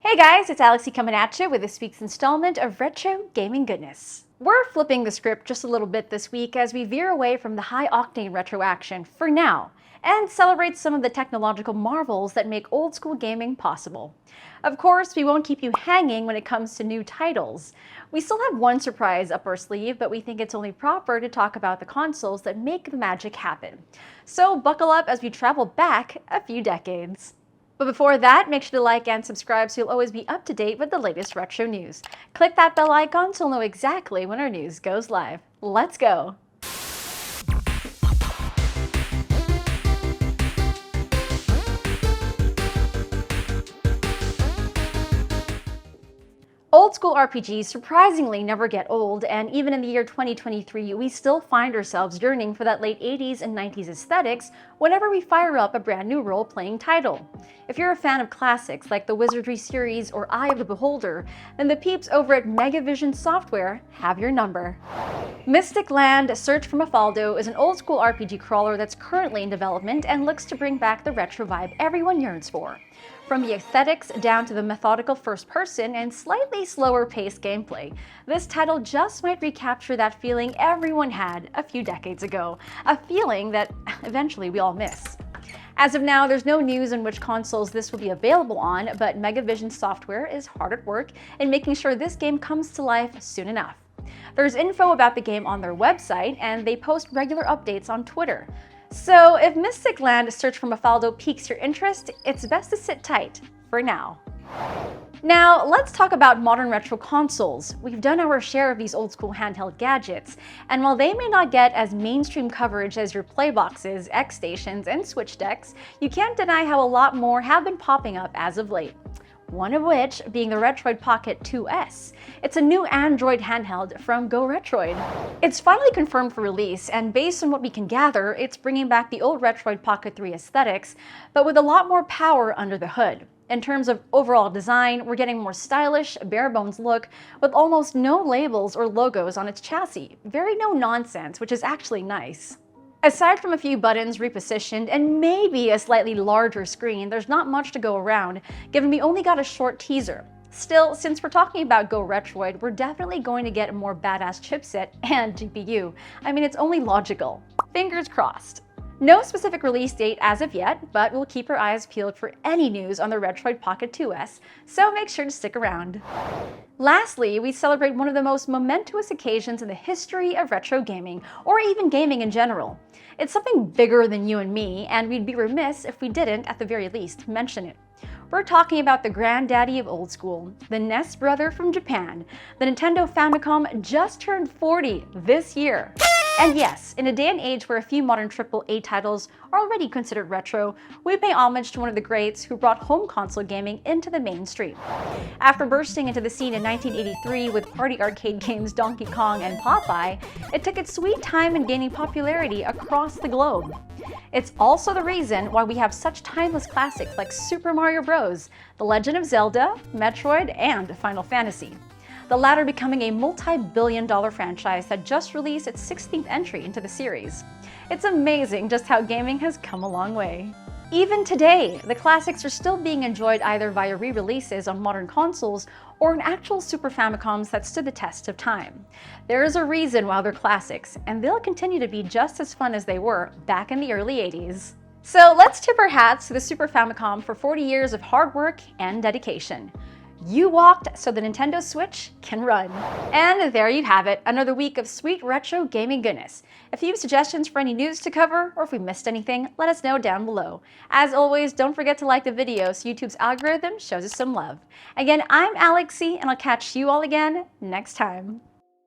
Hey guys, it's Alexi coming at you with this week's installment of Retro Gaming Goodness. We're flipping the script just a little bit this week as we veer away from the high-octane retro action for now and celebrate some of the technological marvels that make old-school gaming possible. Of course, we won't keep you hanging when it comes to new titles. We still have one surprise up our sleeve, but we think it's only proper to talk about the consoles that make the magic happen. So buckle up as we travel back a few decades. But before that, make sure to like and subscribe so you'll always be up to date with the latest retro news. Click that bell icon so you'll know exactly when our news goes live. Let's go! Old-school RPGs surprisingly never get old, and even in the year 2023, we still find ourselves yearning for that late 80s and 90s aesthetics whenever we fire up a brand new role-playing title. If you're a fan of classics like the Wizardry series or Eye of the Beholder, then the peeps over at MegaVision Software have your number. Mystic Land: Search for Maphaldo is an old-school RPG crawler that's currently in development and looks to bring back the retro vibe everyone yearns for. From the aesthetics down to the methodical first-person and slightly slower-paced gameplay, this title just might recapture that feeling everyone had a few decades ago, a feeling that eventually we all miss. As of now, there's no news on which consoles this will be available on, but MegaVision Software is hard at work in making sure this game comes to life soon enough. There's info about the game on their website, and they post regular updates on Twitter. So if Mystic Land: Search for Maphaldo piques your interest, it's best to sit tight for now. Now, let's talk about modern retro consoles. We've done our share of these old-school handheld gadgets, and while they may not get as mainstream coverage as your Playboxes, X-Stations, and Switch decks, you can't deny how a lot more have been popping up as of late. One of which being the Retroid Pocket 2S. It's a new Android handheld from GoRetroid. It's finally confirmed for release, and based on what we can gather, it's bringing back the old Retroid Pocket 3 aesthetics, but with a lot more power under the hood. In terms of overall design, we're getting a more stylish, bare-bones look with almost no labels or logos on its chassis. Very no-nonsense, which is actually nice. Aside from a few buttons repositioned and maybe a slightly larger screen, there's not much to go around, given we only got a short teaser. Still, since we're talking about GoRetroid, we're definitely going to get a more badass chipset and GPU. I mean, it's only logical. Fingers crossed. No specific release date as of yet, but we'll keep our eyes peeled for any news on the Retroid Pocket 2S, so make sure to stick around. Lastly, we celebrate one of the most momentous occasions in the history of retro gaming, or even gaming in general. It's something bigger than you and me, and we'd be remiss if we didn't, at the very least, mention it. We're talking about the granddaddy of old school, the NES brother from Japan. The Nintendo Famicom just turned 40 this year. And yes, in a day and age where a few modern AAA titles are already considered retro, we pay homage to one of the greats who brought home console gaming into the mainstream. After bursting into the scene in 1983 with party arcade games Donkey Kong and Popeye, it took its sweet time in gaining popularity across the globe. It's also the reason why we have such timeless classics like Super Mario Bros., The Legend of Zelda, Metroid, and Final Fantasy. The latter becoming a multi-billion-dollar franchise that just released its 16th entry into the series. It's amazing just how gaming has come a long way. Even today, the classics are still being enjoyed either via re-releases on modern consoles or in actual Super Famicoms that stood the test of time. There is a reason why they're classics, and they'll continue to be just as fun as they were back in the early 80s. So let's tip our hats to the Super Famicom for 40 years of hard work and dedication. You walked so the Nintendo Switch can run. And there you have it, another week of sweet retro gaming goodness. If you have suggestions for any news to cover, or if we missed anything, let us know down below. As always, don't forget to like the video so YouTube's algorithm shows us some love. Again, I'm Alexi, and I'll catch you all again next time.